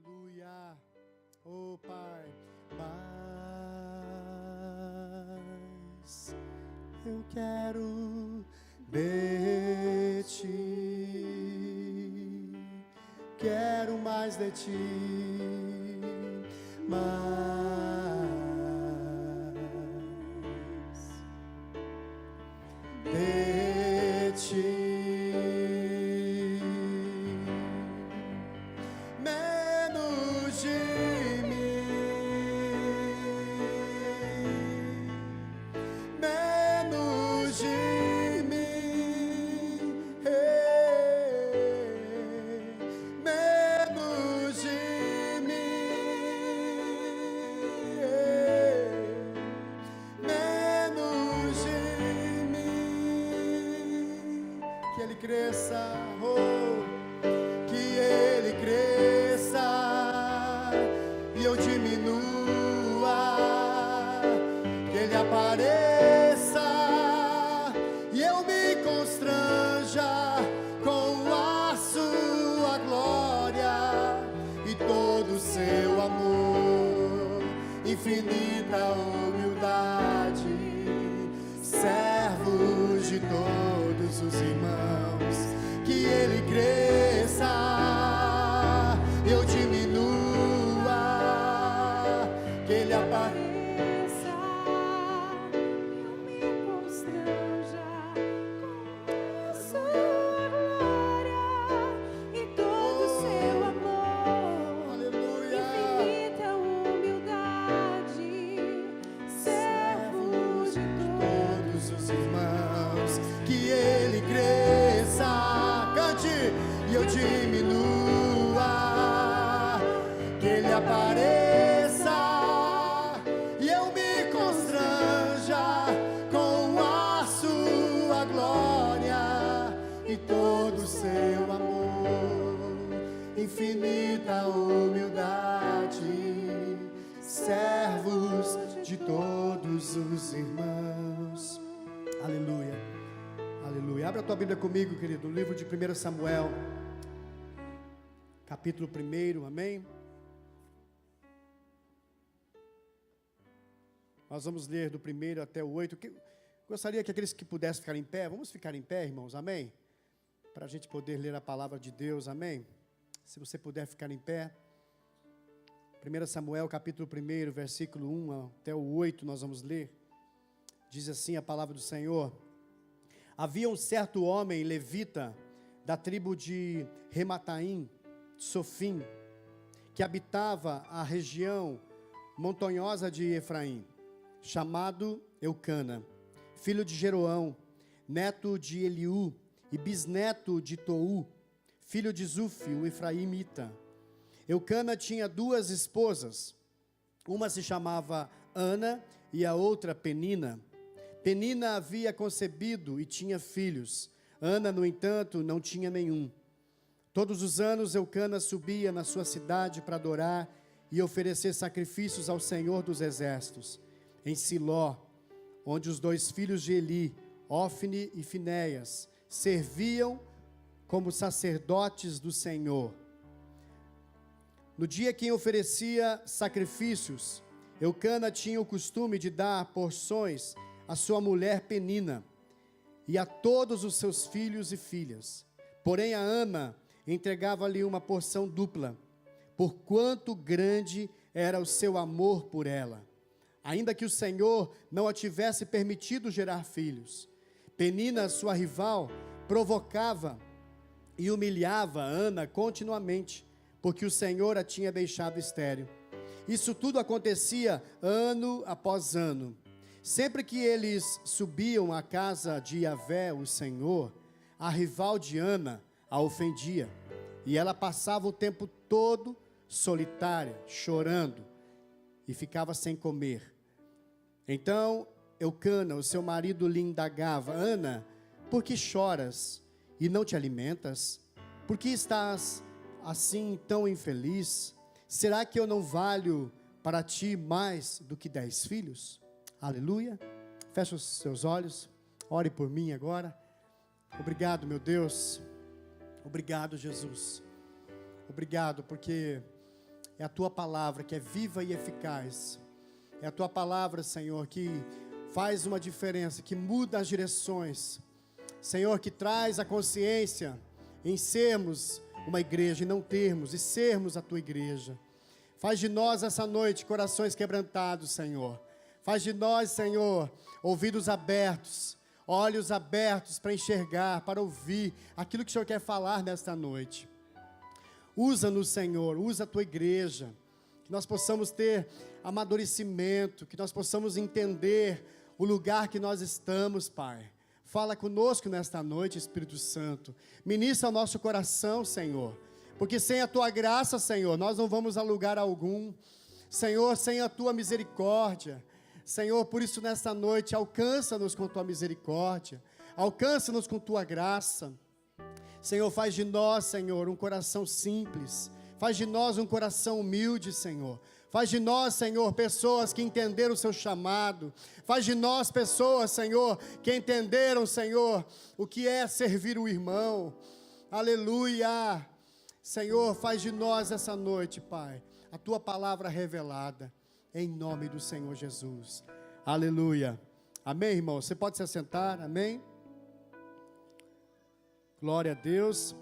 Aleluia. Oh Pai, mas eu quero de ti, quero mais de ti, mais de ti. Cresça, oh, que ele cresça e eu diminua, que ele apareça e eu me constranja com a sua glória e todo o seu amor, infinita humildade, servos de todos os irmãos. Que ele cresça, eu diminua, que ele apareça, eu me constranja com a sua glória e todo o seu amor. Aleluia. Infinita humildade, servos de todos os irmãos. Que ele cresça e eu diminua, que ele apareça e eu me constranja com a sua glória e todo o seu amor, infinita humildade, servos de todos os irmãos. Aleluia. Aleluia. Abra a tua Bíblia comigo, querido, no livro de 1 Samuel, capítulo 1, amém? Nós vamos ler do 1 até o 8. Gostaria que aqueles que pudessem ficar em pé, vamos ficar em pé, irmãos, amém? Para a gente poder ler a palavra de Deus, amém? Se você puder ficar em pé. 1 Samuel, capítulo 1, versículo 1 até o 8, nós vamos ler. Diz assim a palavra do Senhor: havia um certo homem levita da tribo de Remataim, Sofim, que habitava a região montanhosa de Efraim, chamado Eucana, filho de Jeroão, neto de Eliú e bisneto de Tou, filho de Zufi, o Efraimita. Eucana tinha duas esposas, uma se chamava Ana e a outra Penina. Penina havia concebido e tinha filhos. Ana, no entanto, não tinha nenhum. Todos os anos Eucana subia na sua cidade para adorar e oferecer sacrifícios ao Senhor dos Exércitos, em Siló, onde os dois filhos de Eli, Ofne e Finéias, serviam como sacerdotes do Senhor. No dia que oferecia sacrifícios, Eucana tinha o costume de dar porções a sua mulher Penina e a todos os seus filhos e filhas. Porém a Ana entregava-lhe uma porção dupla, porquanto grande era o seu amor por ela, ainda que o Senhor não a tivesse permitido gerar filhos. Penina, sua rival, provocava e humilhava Ana continuamente, porque o Senhor a tinha deixado estéril. Isso tudo acontecia ano após ano. Sempre que eles subiam à casa de Yahvé, o Senhor, a rival de Ana a ofendia, e ela passava o tempo todo solitária, chorando, e ficava sem comer. Então Eucana, o seu marido, lhe indagava: Ana, por que choras e não te alimentas? Por que estás assim tão infeliz? Será que eu não valho para ti mais do que 10 filhos? Aleluia. Feche os seus olhos, ore por mim agora. Obrigado, meu Deus. Obrigado, Jesus. Obrigado, porque É a tua palavra que é viva e eficaz. É a tua palavra, Senhor, que faz uma diferença, que muda as direções. Senhor, que traz a consciência em sermos uma igreja e não termos, e sermos a tua igreja. Faz de nós essa noite corações quebrantados, Senhor. Faz de nós, Senhor, ouvidos abertos, olhos abertos para enxergar, para ouvir aquilo que o Senhor quer falar nesta noite. Usa-nos, Senhor, usa a tua igreja, que nós possamos ter amadurecimento, que nós possamos entender o lugar que nós estamos, Pai. Fala conosco nesta noite, Espírito Santo. Ministra o nosso coração, Senhor. Porque sem a tua graça, Senhor, nós não vamos a lugar algum. Senhor, sem a tua misericórdia. Senhor, por isso nesta noite, alcança-nos com tua misericórdia. Alcança-nos com tua graça. Senhor, faz de nós, Senhor, um coração simples. Faz de nós um coração humilde, Senhor. Faz de nós, Senhor, pessoas que entenderam o seu chamado. Faz de nós pessoas, Senhor, que entenderam, Senhor, o que é servir o irmão. Aleluia. Senhor, faz de nós essa noite, Pai, a tua palavra revelada, em nome do Senhor Jesus. Aleluia. Amém, irmão? Você pode se assentar, amém? Glória a Deus.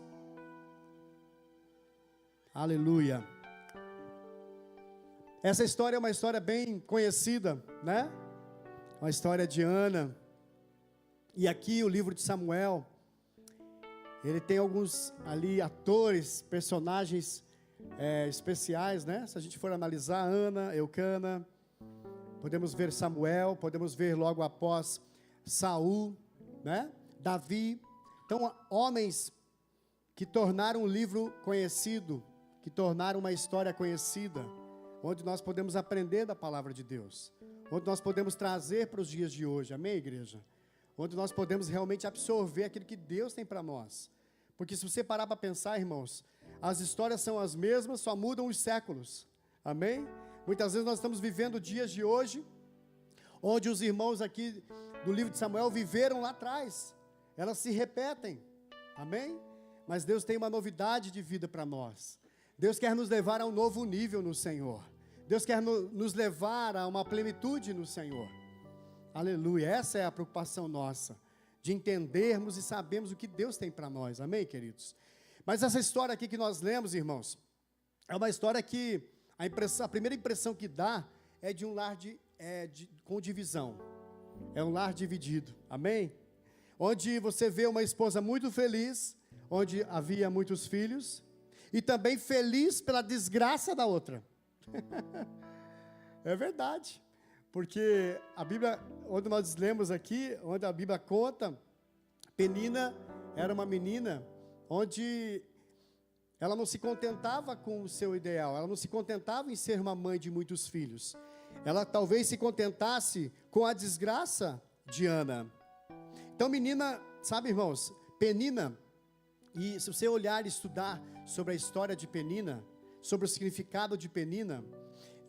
Aleluia. Essa história é uma história bem conhecida, né? Uma história de Ana. E aqui o livro de Samuel, ele tem alguns ali atores, personagens especiais, né? Se a gente for analisar Ana, Eucana, podemos ver Samuel, podemos ver logo após Saul, né? Davi. Então, homens que tornaram o livro conhecido, que tornaram uma história conhecida, onde nós podemos aprender da palavra de Deus, onde nós podemos trazer para os dias de hoje, amém, igreja? Onde nós podemos realmente absorver aquilo que Deus tem para nós, porque se você parar para pensar, irmãos, as histórias são as mesmas, só mudam os séculos, amém? Muitas vezes nós estamos vivendo dias de hoje, onde os irmãos aqui do livro de Samuel viveram lá atrás, elas se repetem, amém? Mas Deus tem uma novidade de vida para nós. Deus quer nos levar a um novo nível no Senhor. Deus quer nos levar a uma plenitude no Senhor. Aleluia. Essa é a preocupação nossa, de entendermos e sabermos o que Deus tem para nós. Amém, queridos? Mas essa história aqui que nós lemos, irmãos, é uma história que a primeira impressão que dá é de um lar com divisão. É um lar dividido. Amém? Onde você vê uma esposa muito feliz, onde havia muitos filhos, e também feliz pela desgraça da outra. É verdade, porque a Bíblia, onde nós lemos aqui, onde a Bíblia conta, Penina era uma menina onde ela não se contentava com o seu ideal, ela não se contentava em ser uma mãe de muitos filhos, ela talvez se contentasse com a desgraça de Ana. Então, menina, sabe, irmãos, Penina, e se você olhar e estudar sobre a história de Penina, sobre o significado de Penina,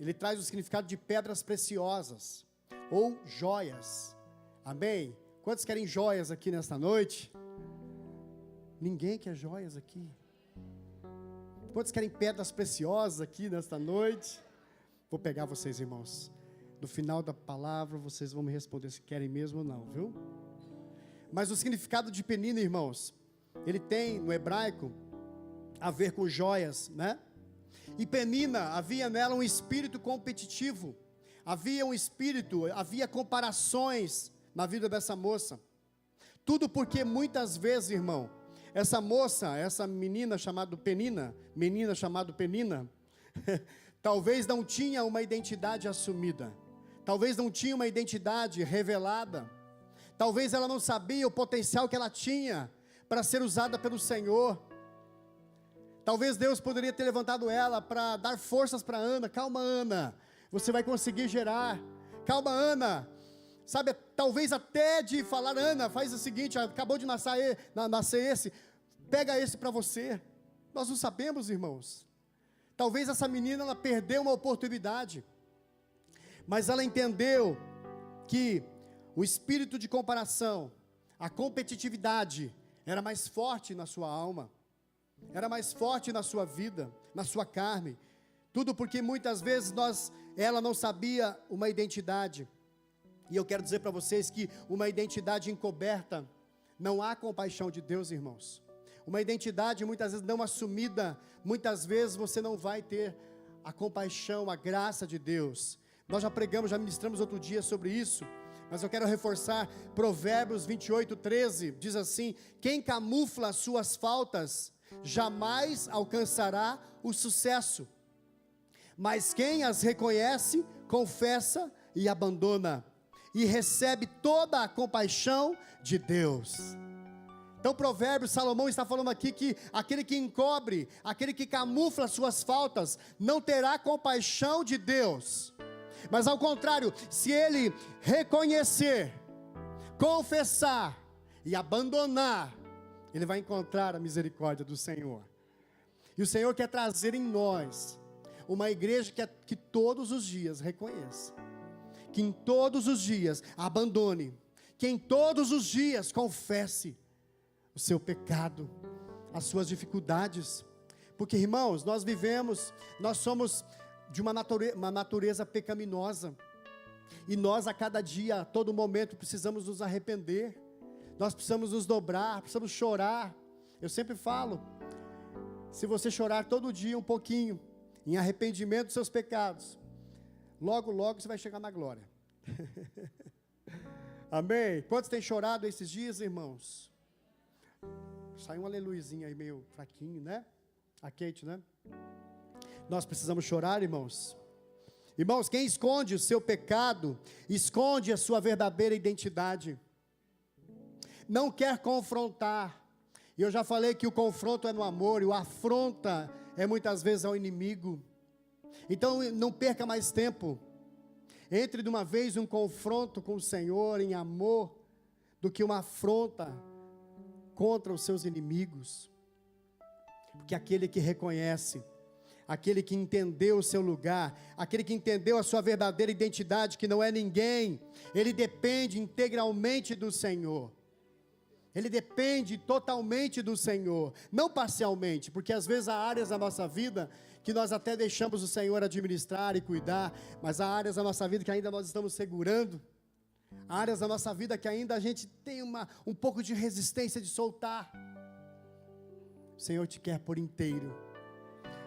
ele traz o significado de pedras preciosas, ou joias, amém? Quantos querem joias aqui nesta noite? Ninguém quer joias aqui. Quantos querem pedras preciosas aqui nesta noite? Vou pegar vocês, irmãos, no final da palavra vocês vão me responder se querem mesmo ou não, viu? Mas o significado de Penina, irmãos, ele tem, no hebraico, a ver com joias, né? E Penina, havia nela um espírito competitivo, havia comparações na vida dessa moça. Tudo porque muitas vezes, irmão, essa menina chamada Penina, talvez não tinha uma identidade assumida, talvez não tinha uma identidade revelada, talvez ela não sabia o potencial que ela tinha para ser usada pelo Senhor. Talvez Deus poderia ter levantado ela para dar forças para Ana. Calma, Ana, você vai conseguir gerar. Calma, Ana, sabe, talvez até de falar, Ana, faz o seguinte, acabou de nascer esse, pega esse para você. Nós não sabemos, irmãos. Talvez essa menina, ela perdeu uma oportunidade, mas ela entendeu que o espírito de comparação, a competitividade, era mais forte na sua alma, era mais forte na sua vida, na sua carne. Tudo porque muitas vezes ela não sabia uma identidade. E eu quero dizer para vocês que uma identidade encoberta, não há compaixão de Deus, irmãos. Uma identidade muitas vezes não assumida, muitas vezes você não vai ter a compaixão, a graça de Deus. Nós já pregamos, já ministramos outro dia sobre isso, mas eu quero reforçar, Provérbios 28:13, diz assim: quem camufla as suas faltas, jamais alcançará o sucesso, mas quem as reconhece, confessa e abandona, e recebe toda a compaixão de Deus. Então Provérbios, Salomão está falando aqui que aquele que encobre, aquele que camufla suas faltas, não terá compaixão de Deus, mas ao contrário, se ele reconhecer, confessar e abandonar, ele vai encontrar a misericórdia do Senhor. E o Senhor quer trazer em nós uma igreja que todos os dias reconheça, que em todos os dias abandone, que em todos os dias confesse o seu pecado, as suas dificuldades, porque irmãos, nós somos de uma natureza pecaminosa, e nós a cada dia, a todo momento precisamos nos arrepender, nós precisamos nos dobrar, precisamos chorar. Eu sempre falo, se você chorar todo dia um pouquinho, em arrependimento dos seus pecados, logo, logo você vai chegar na glória. Amém? Quantos têm chorado esses dias, irmãos? Saiu um aleluizinho aí meio fraquinho, né? A Kate, né? Nós precisamos chorar, irmãos. Irmãos, quem esconde o seu pecado, esconde a sua verdadeira identidade. Não quer confrontar. E eu já falei que o confronto é no amor, e o afronta é muitas vezes ao inimigo. Então não perca mais tempo. Entre de uma vez um confronto com o Senhor em amor, do que uma afronta contra os seus inimigos. Porque aquele que reconhece, aquele que entendeu o seu lugar, aquele que entendeu a sua verdadeira identidade, que não é ninguém, ele depende integralmente do Senhor. Ele depende totalmente do Senhor, não parcialmente, porque às vezes há áreas da nossa vida que nós até deixamos o Senhor administrar e cuidar, mas há áreas da nossa vida que ainda nós estamos segurando, há áreas da nossa vida que ainda a gente tem um pouco de resistência de soltar. O Senhor te quer por inteiro,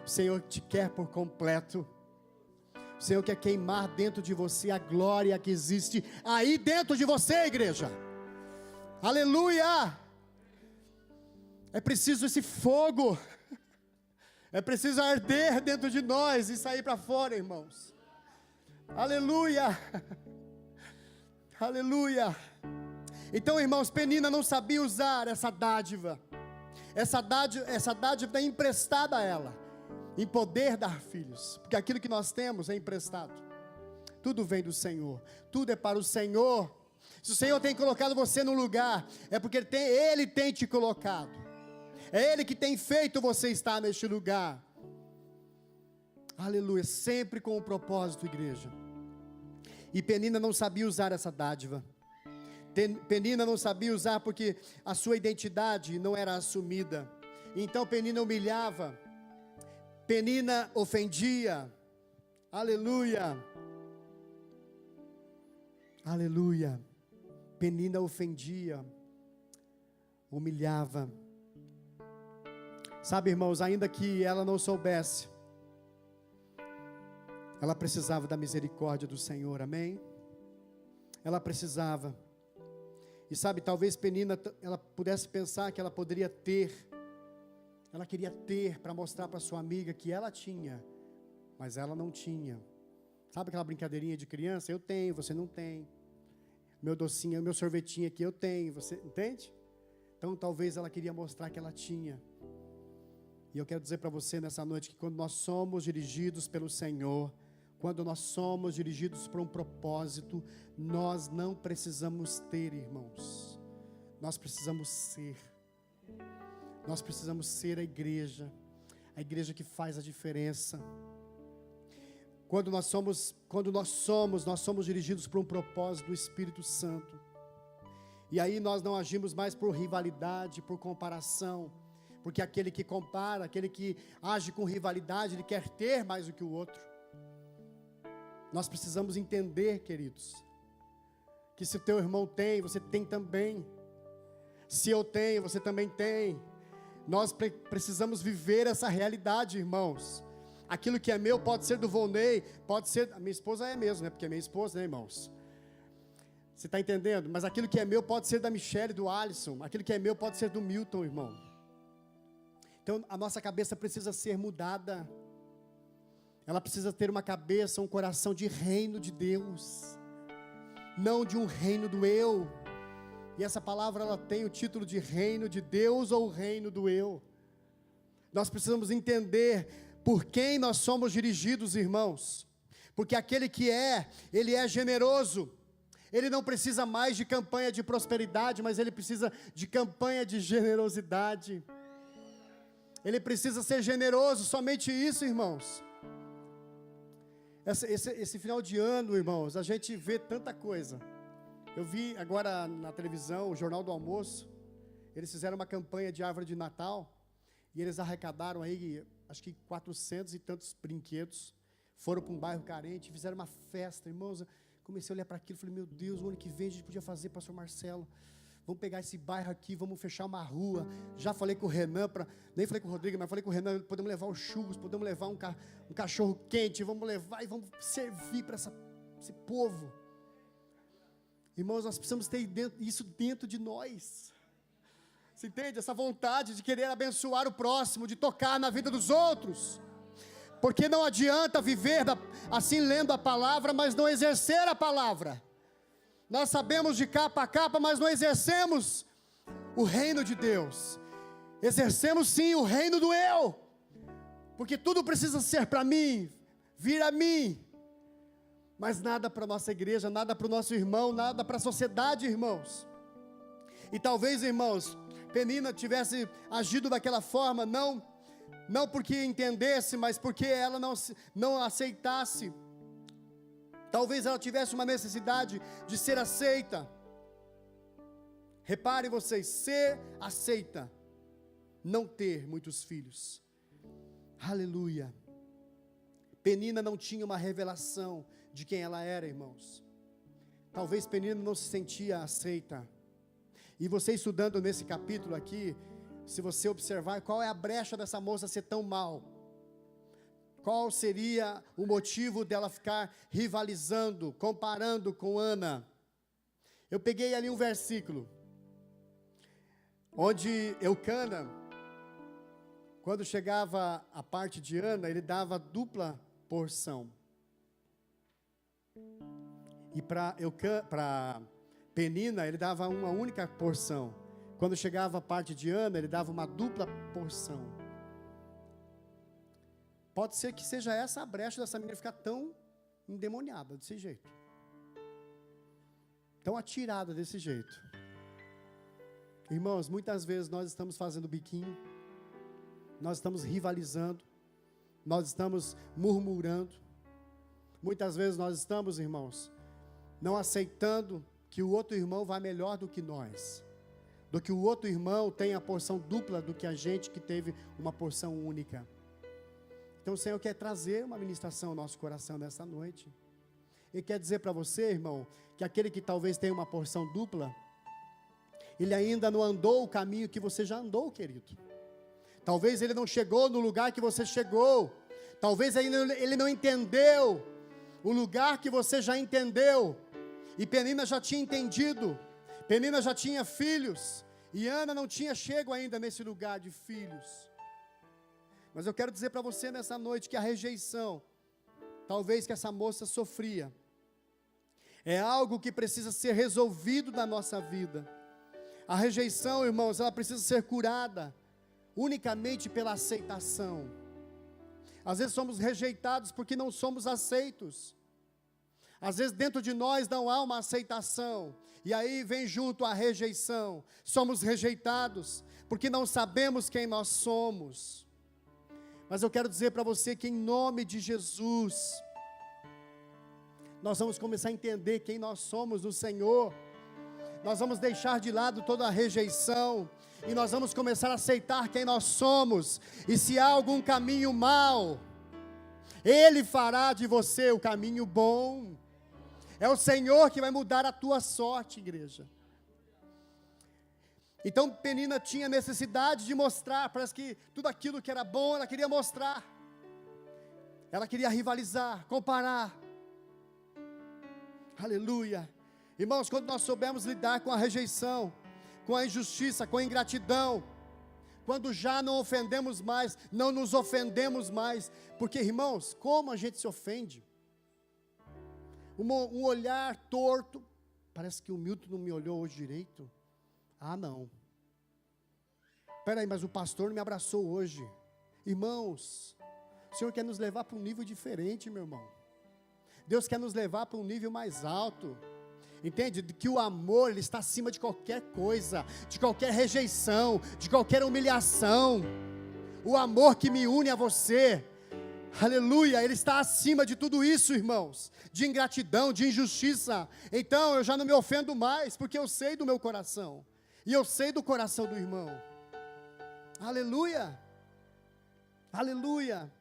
o Senhor te quer por completo, o Senhor quer queimar dentro de você a glória que existe aí dentro de você, igreja. Aleluia! É preciso esse fogo, é preciso arder dentro de nós e sair para fora, irmãos. Aleluia! Aleluia! Então, irmãos, Penina não sabia usar essa dádiva é emprestada a ela, em poder dar filhos, porque aquilo que nós temos é emprestado, tudo vem do Senhor, tudo é para o Senhor. Se o Senhor tem colocado você no lugar, é porque Ele tem te colocado, é Ele que tem feito você estar neste lugar. Aleluia, sempre com um propósito, igreja. E Penina não sabia usar essa dádiva, Penina não sabia usar porque a sua identidade não era assumida. Então Penina humilhava, Penina ofendia. Aleluia, aleluia. Penina ofendia, humilhava. Sabe, irmãos, ainda que ela não soubesse, ela precisava da misericórdia do Senhor, amém? Ela precisava. E sabe, talvez Penina, ela pudesse pensar que ela poderia ter, ela queria ter para mostrar para sua amiga que ela tinha, mas ela não tinha. Sabe aquela brincadeirinha de criança? Eu tenho, você não tem. Meu docinho, meu sorvetinho aqui eu tenho, você entende? Então talvez ela queria mostrar que ela tinha. E eu quero dizer para você nessa noite que quando nós somos dirigidos pelo Senhor, quando nós somos dirigidos por um propósito, nós não precisamos ter, irmãos, nós precisamos ser. Nós precisamos ser a igreja que faz a diferença. Quando nós somos dirigidos por um propósito do Espírito Santo. E aí nós não agimos mais por rivalidade, por comparação, Porque aquele que compara, aquele que age com rivalidade, ele quer ter mais do que o outro. Nós precisamos entender, queridos, que se o teu irmão tem, você tem também. Se eu tenho, você também tem. Nós precisamos viver essa realidade, irmãos. Aquilo que é meu pode ser do Volney, pode ser, a minha esposa é mesmo, né? Porque é minha esposa, né, irmãos? Você está entendendo? Mas aquilo que é meu pode ser da Michelle, do Alisson. Aquilo que é meu pode ser do Milton, irmão. Então a nossa cabeça precisa ser mudada. Ela precisa ter uma cabeça, um coração de reino de Deus, não de um reino do eu. E essa palavra, ela tem o título de reino de Deus ou reino do eu. Nós precisamos entender por quem nós somos dirigidos, irmãos. Porque aquele que ele é generoso. Ele não precisa mais de campanha de prosperidade, mas ele precisa de campanha de generosidade. Ele precisa ser generoso, somente isso, irmãos. Esse final de ano, irmãos, a gente vê tanta coisa. Eu vi agora na televisão, o Jornal do Almoço, eles fizeram uma campanha de árvore de Natal, e eles arrecadaram aí, acho que 400 e tantos brinquedos, foram para um bairro carente, fizeram uma festa, irmãos. Eu comecei a olhar para aquilo, falei, meu Deus, o ano que vem a gente podia fazer, pastor Marcelo, vamos pegar esse bairro aqui, vamos fechar uma rua. Já falei com o Renan, nem falei com o Rodrigo, mas falei com o Renan, podemos levar os churros, podemos levar um cachorro quente, vamos levar e vamos servir para esse povo. Irmãos, nós precisamos ter isso dentro de nós. Você entende? Essa vontade de querer abençoar o próximo, de tocar na vida dos outros. Porque não adianta viver assim lendo a palavra, mas não exercer a palavra. Nós sabemos de capa a capa, mas não exercemos o reino de Deus. Exercemos sim o reino do eu. Porque tudo precisa ser para mim, vir a mim. Mas nada para a nossa igreja, nada para o nosso irmão, nada para a sociedade, irmãos. E talvez, irmãos, Penina tivesse agido daquela forma, não porque entendesse, mas porque ela não aceitasse. Talvez ela tivesse uma necessidade de ser aceita. Reparem vocês, ser aceita, não ter muitos filhos. Aleluia. Penina não tinha uma revelação de quem ela era, irmãos. Talvez Penina não se sentia aceita. E você estudando nesse capítulo aqui, se você observar qual é a brecha dessa moça ser tão mal, qual seria o motivo dela ficar rivalizando, comparando com Ana? Eu peguei ali um versículo, onde Eucana, quando chegava a parte de Ana, ele dava dupla porção. E para Penina, ele dava uma única porção. Quando chegava a parte de Ana, ele dava uma dupla porção. Pode ser que seja essa a brecha dessa menina ficar tão endemoniada desse jeito. Tão atirada desse jeito. Irmãos, muitas vezes nós estamos fazendo biquinho, nós estamos rivalizando, nós estamos murmurando. Muitas vezes nós estamos, irmãos, não aceitando que o outro irmão vá melhor do que nós, do que o outro irmão tenha a porção dupla do que a gente que teve uma porção única. Então o Senhor quer trazer uma ministração ao nosso coração nessa noite. Ele quer dizer para você, irmão, que aquele que talvez tenha uma porção dupla, ele ainda não andou o caminho que você já andou, querido. Talvez ele não chegou no lugar que você chegou. Talvez ele não entendeu o lugar que você já entendeu. E Penina já tinha entendido. Penina já tinha filhos. E Ana não tinha chego ainda nesse lugar de filhos. Mas eu quero dizer para você nessa noite que a rejeição, talvez que essa moça sofria, é algo que precisa ser resolvido na nossa vida. A rejeição, irmãos, ela precisa ser curada unicamente pela aceitação. Às vezes somos rejeitados porque não somos aceitos. Às vezes dentro de nós não há uma aceitação, e aí vem junto a rejeição. Somos rejeitados porque não sabemos quem nós somos. Mas eu quero dizer para você que em nome de Jesus, nós vamos começar a entender quem nós somos no Senhor. Nós vamos deixar de lado toda a rejeição, E nós vamos começar a aceitar quem nós somos. E se há algum caminho mau, Ele fará de você o caminho bom. É o Senhor que vai mudar a tua sorte, igreja. Então Penina tinha necessidade de mostrar, parece que tudo aquilo que era bom, ela queria mostrar. Ela queria rivalizar, comparar. Aleluia. Irmãos, quando nós soubermos lidar com a rejeição, com a injustiça, com a ingratidão, quando já não ofendemos mais, não nos ofendemos mais, porque, irmãos, como a gente se ofende? Um olhar torto, parece que o Milton não me olhou hoje direito. Ah, não. Espera aí, mas o pastor não me abraçou hoje. Irmãos, o Senhor quer nos levar para um nível diferente, meu irmão. Deus quer nos levar para um nível mais alto. Entende? Que o amor, ele está acima de qualquer coisa, de qualquer rejeição, de qualquer humilhação. O amor que me une a você, aleluia, ele está acima de tudo isso, irmãos. De ingratidão, de injustiça. Então eu já não me ofendo mais, porque eu sei do meu coração. E eu sei do coração do irmão. Aleluia. Aleluia.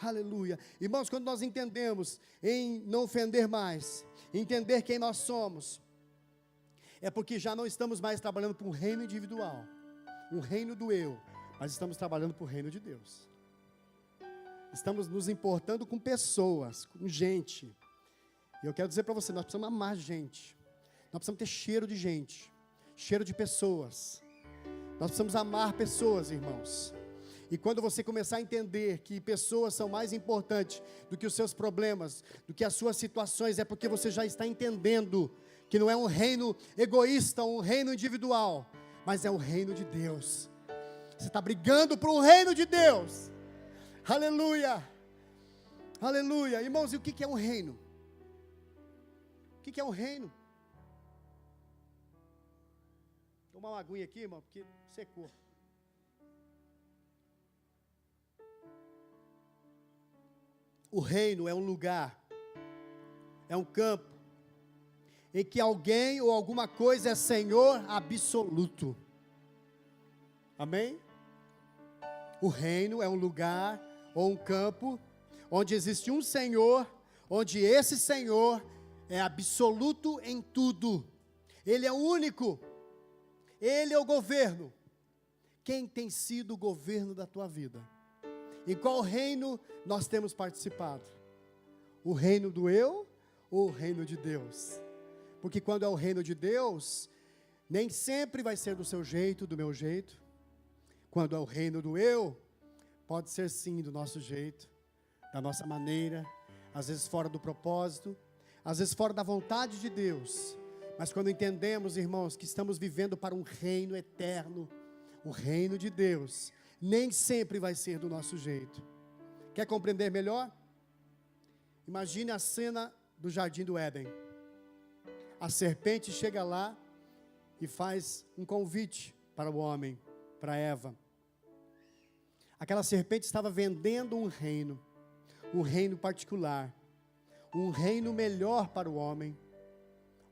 Aleluia. Irmãos, quando nós entendemos em não ofender mais, entender quem nós somos, é porque já não estamos mais trabalhando para um reino individual, um reino do eu, mas estamos trabalhando para o reino de Deus. Estamos nos importando com pessoas, com gente. E eu quero dizer para você, nós precisamos amar gente. Nós precisamos ter cheiro de gente, cheiro de pessoas. Nós precisamos amar pessoas, irmãos. E quando você começar a entender que pessoas são mais importantes do que os seus problemas, do que as suas situações, é porque você já está entendendo que não é um reino egoísta, um reino individual, mas é o reino de Deus. Você está brigando por um reino de Deus. Aleluia. Aleluia. Irmãos, e o que é um reino? O que é um reino? Vou tomar uma aguinha aqui, irmão, porque secou. O reino é um lugar, é um campo, em que alguém ou alguma coisa é Senhor absoluto. Amém? O reino é um lugar ou um campo, onde existe um Senhor, onde esse Senhor é absoluto em tudo. Ele é o único, Ele é o governo. Quem tem sido o governo da tua vida? Em qual reino nós temos participado? O reino do eu ou o reino de Deus? Porque quando é o reino de Deus, nem sempre vai ser do seu jeito, do meu jeito. Quando é o reino do eu, pode ser sim do nosso jeito, da nossa maneira, às vezes fora do propósito, às vezes fora da vontade de Deus. Mas quando entendemos, irmãos, que estamos vivendo para um reino eterno, o reino de Deus, nem sempre vai ser do nosso jeito. Quer compreender melhor? Imagine a cena do jardim do Éden. A serpente chega lá e faz um convite para o homem, para Eva. Aquela serpente estava vendendo um reino particular, um reino melhor para o homem,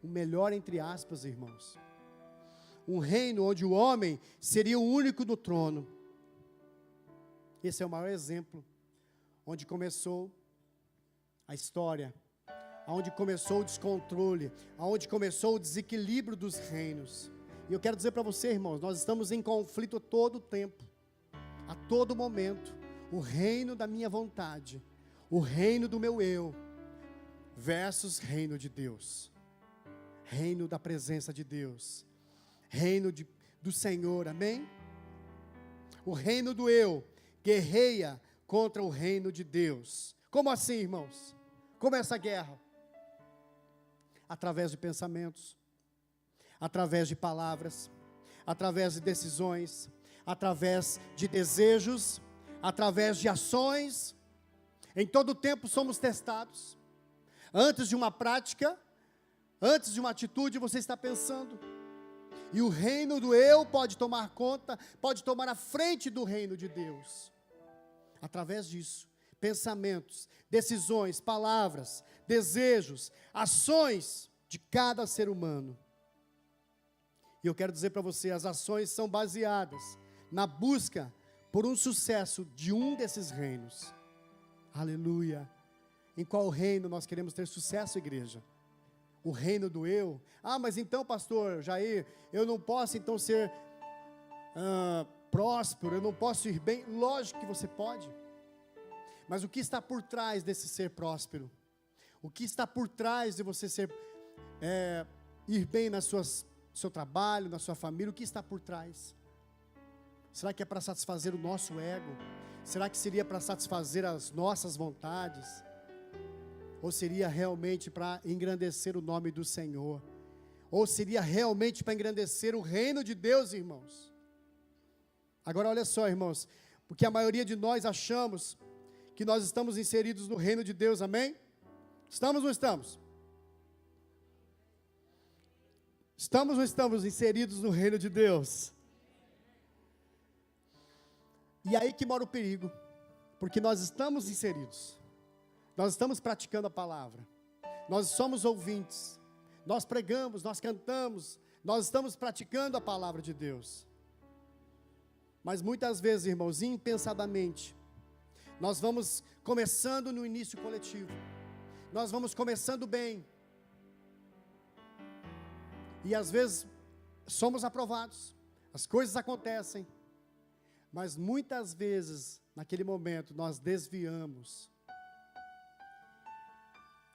um melhor entre aspas, irmãos. Um reino onde o homem seria o único no trono. Esse é o maior exemplo, onde começou a história, onde começou o descontrole, onde começou o desequilíbrio dos reinos. E eu quero dizer para você, irmãos, nós estamos em conflito todo o tempo, a todo momento. O reino da minha vontade, o reino do meu eu, versus reino de Deus, reino da presença de Deus, reino do Senhor, amém? O reino do eu guerreia contra o reino de Deus. Como assim, irmãos? Como essa guerra? Através de pensamentos, através de palavras, através de decisões, através de desejos, através de ações. Em todo tempo somos testados. Antes de uma prática, antes de uma atitude, você está pensando. E o reino do eu pode tomar conta, pode tomar a frente do reino de Deus. Através disso, pensamentos, decisões, palavras, desejos, ações de cada ser humano. E eu quero dizer para você, as ações são baseadas na busca por um sucesso de um desses reinos. Aleluia. Em qual reino nós queremos ter sucesso, igreja? O reino do eu? Ah, mas então, pastor Jair, eu não posso então ser próspero, eu não posso ir bem. Lógico que você pode. Mas o que está por trás desse ser próspero? O que está por trás de você ir bem no seu trabalho, na sua família? O que está por trás? Será que é para satisfazer o nosso ego? Será que seria para satisfazer as nossas vontades? Ou seria realmente para engrandecer o nome do Senhor? Ou seria realmente para engrandecer o reino de Deus, irmãos? Agora olha só, irmãos, porque a maioria de nós achamos que nós estamos inseridos no reino de Deus, amém? Estamos ou não estamos? Estamos ou não estamos inseridos no reino de Deus? E aí que mora o perigo, porque nós estamos inseridos, nós estamos praticando a palavra, nós somos ouvintes, nós pregamos, nós cantamos, nós estamos praticando a palavra de Deus. Mas muitas vezes, irmãos, impensadamente, nós vamos começando no início coletivo, nós vamos começando bem, e às vezes somos aprovados, as coisas acontecem, mas muitas vezes, naquele momento, nós desviamos,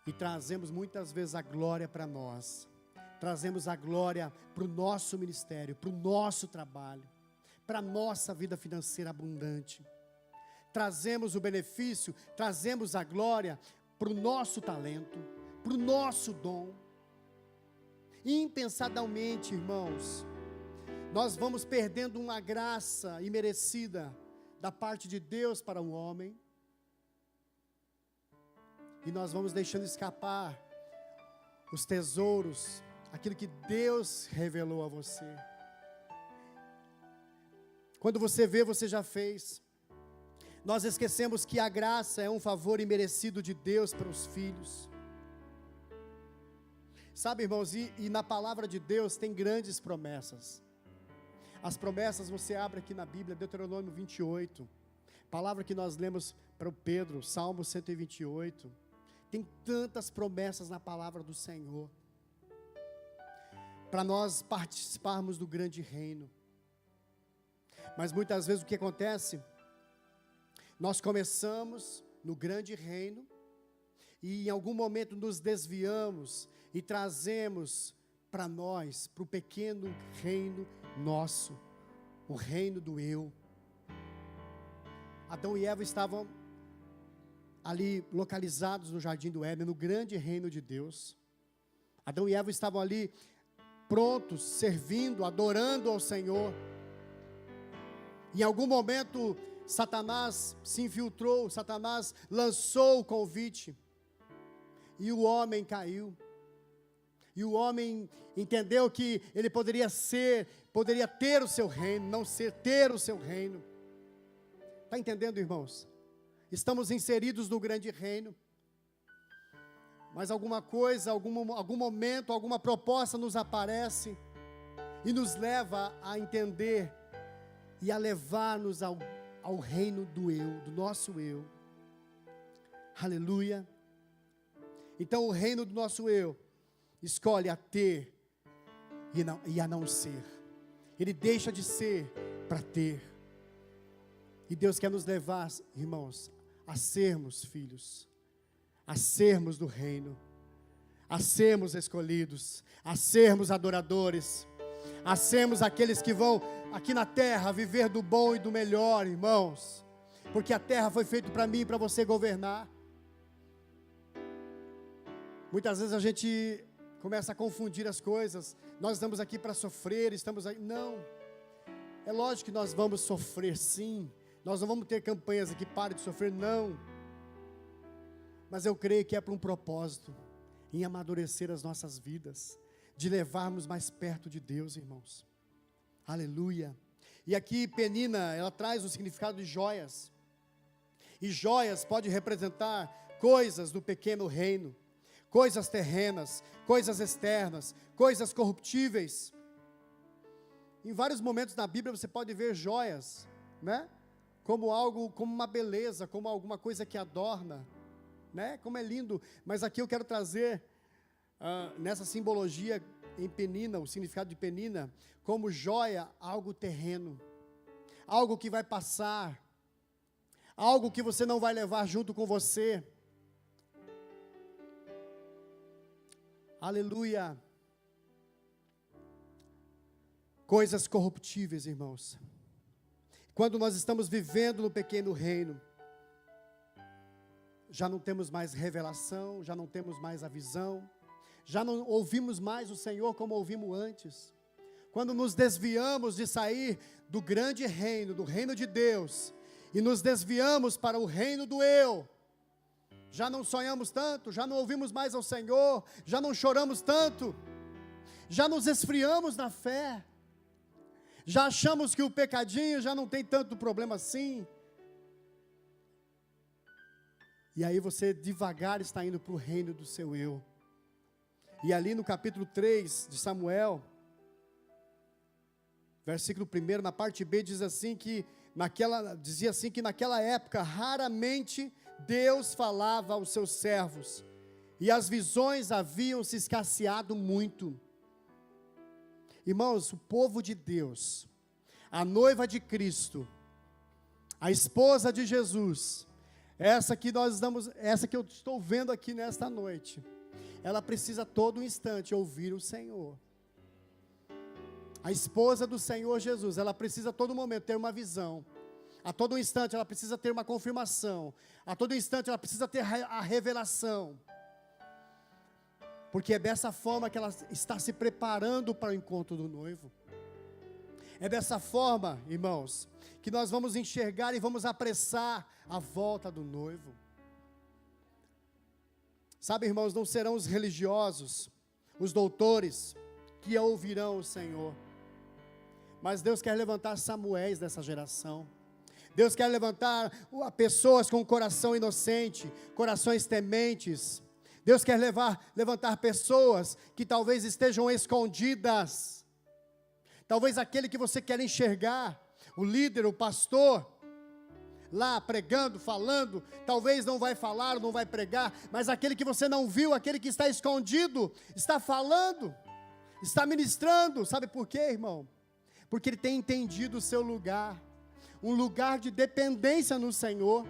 e trazemos muitas vezes a glória para nós, trazemos a glória para o nosso ministério, para o nosso trabalho, para a nossa vida financeira abundante, trazemos o benefício, trazemos a glória para o nosso talento, para o nosso dom. Impensadamente, irmãos, nós vamos perdendo uma graça imerecida da parte de Deus para o homem, e nós vamos deixando escapar os tesouros, aquilo que Deus revelou a você. Quando você vê, você já fez. Nós esquecemos que a graça é um favor imerecido de Deus para os filhos. Sabe, irmãos, e na palavra de Deus tem grandes promessas. As promessas você abre aqui na Bíblia, Deuteronômio 28, palavra que nós lemos para o Pedro, Salmo 128, tem tantas promessas na palavra do Senhor, para nós participarmos do grande reino. Mas muitas vezes o que acontece? Nós começamos no grande reino, e em algum momento nos desviamos, e trazemos para nós, para o pequeno reino nosso, o reino do eu. Adão e Eva estavam ali localizados no jardim do Éden, no grande reino de Deus. Adão e Eva estavam ali prontos, servindo, adorando ao Senhor. Em algum momento Satanás se infiltrou, Satanás lançou o convite, e o homem caiu. E o homem entendeu que ele poderia ter o seu reino, não ter o seu reino. Está entendendo, irmãos? Estamos inseridos no grande reino, mas alguma coisa, algum momento, alguma proposta nos aparece, e nos leva a entender, e a levar-nos ao reino do eu, do nosso eu. Aleluia. Então o reino do nosso eu escolhe a ter e a não ser. Ele deixa de ser para ter. E Deus quer nos levar, irmãos, a sermos filhos, a sermos do reino, a sermos escolhidos, a sermos adoradores, a sermos aqueles que vão aqui na terra viver do bom e do melhor, irmãos, porque a terra foi feita para mim e para você governar. Muitas vezes a gente começa a confundir as coisas. Nós estamos aqui para sofrer, estamos aí. Não, é lógico que nós vamos sofrer, sim. Nós não vamos ter campanhas aqui, pare de sofrer, não. Mas eu creio que é para um propósito, em amadurecer as nossas vidas, de levarmos mais perto de Deus, irmãos. Aleluia. E aqui Penina, ela traz o significado de joias. E joias pode representar coisas do pequeno reino, coisas terrenas, coisas externas, coisas corruptíveis. Em vários momentos na Bíblia você pode ver joias, né? Como algo, como uma beleza, como alguma coisa que adorna, né? Como é lindo. Mas aqui eu quero trazer, nessa simbologia em Penina, o significado de Penina, como joia, algo terreno, algo que vai passar, algo que você não vai levar junto com você. Aleluia. Coisas corruptíveis, irmãos. Quando nós estamos vivendo no pequeno reino, já não temos mais revelação, já não temos mais a visão, já não ouvimos mais o Senhor como ouvimos antes. Quando nos desviamos de sair do grande reino, do reino de Deus, e nos desviamos para o reino do eu, já não sonhamos tanto, já não ouvimos mais ao Senhor, já não choramos tanto, já nos esfriamos na fé, já achamos que o pecadinho já não tem tanto problema assim. E aí você devagar está indo para o reino do seu eu. E ali no capítulo 3 de Samuel, versículo 1, na parte B, dizia assim que naquela época, raramente Deus falava aos seus servos, e as visões haviam se escasseado muito. Irmãos, o povo de Deus, a noiva de Cristo, a esposa de Jesus, essa que eu estou vendo aqui nesta noite, ela precisa a todo instante ouvir o Senhor. A esposa do Senhor Jesus, ela precisa a todo momento ter uma visão. A todo instante ela precisa ter uma confirmação. A todo instante ela precisa ter a revelação. Porque é dessa forma que ela está se preparando para o encontro do noivo. É dessa forma, irmãos, que nós vamos enxergar e vamos apressar a volta do noivo. Sabe, irmãos, não serão os religiosos, os doutores, que ouvirão o Senhor. Mas Deus quer levantar Samuéis dessa geração. Deus quer levantar pessoas com coração inocente, corações tementes. Deus quer levantar pessoas que talvez estejam escondidas. Talvez aquele que você quer enxergar, o líder, o pastor, lá pregando, falando, talvez não vai falar, não vai pregar, mas aquele que você não viu, aquele que está escondido, está falando, está ministrando. Sabe por quê, irmão? Porque ele tem entendido o seu lugar, um lugar de dependência no Senhor.